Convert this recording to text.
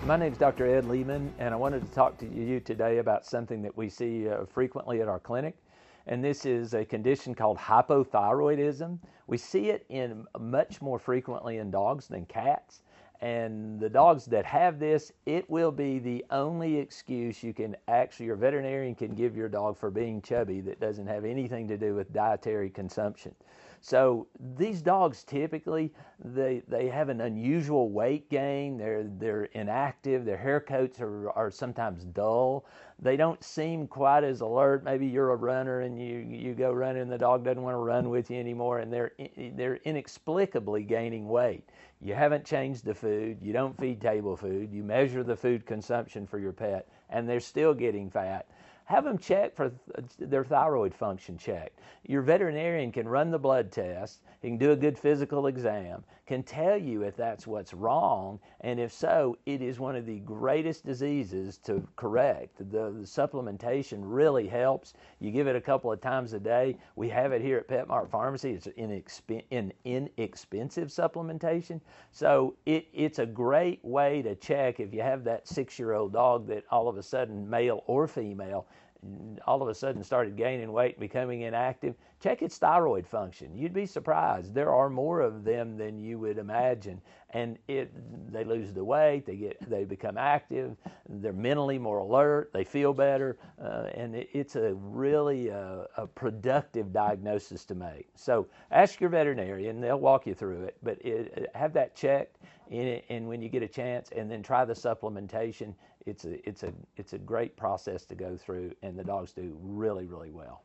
My name is Dr. Ed Lehman, and I wanted to talk to you today about something that we see frequently at our clinic. And this is a condition called hypothyroidism. We see it much more frequently in dogs than cats. And the dogs that have this, it will be the only excuse your veterinarian can give your dog for being chubby that doesn't have anything to do with dietary consumption. So these dogs typically, they have an unusual weight gain. They're inactive. Their hair coats are sometimes dull. They don't seem quite as alert. Maybe you're a runner and you go running and the dog doesn't want to run with you anymore, and they're inexplicably gaining weight. You haven't changed the food. You don't feed table food. You measure the food consumption for your pet, and they're still getting fat. Have them check for their thyroid function checked. Your veterinarian can run the blood test, he can do a good physical exam, can tell you if that's what's wrong, and if so, it is one of the greatest diseases to correct. The supplementation really helps. You give it a couple of times a day. We have it here at Pet Mart Pharmacy. It's an inexpensive supplementation, so it's a great way to check if you have that 6-year-old dog that all of a sudden, male or female, all of a sudden started gaining weight and becoming inactive. Check its thyroid function. You'd be surprised. There are more of them than you would imagine. And they lose the weight, they become active, they're mentally more alert, they feel better, and it's a really a productive diagnosis to make. So ask your veterinarian, they'll walk you through it, but have that checked, and when you get a chance, and then try the supplementation. It's a great process to go through, and the dogs do really, really well.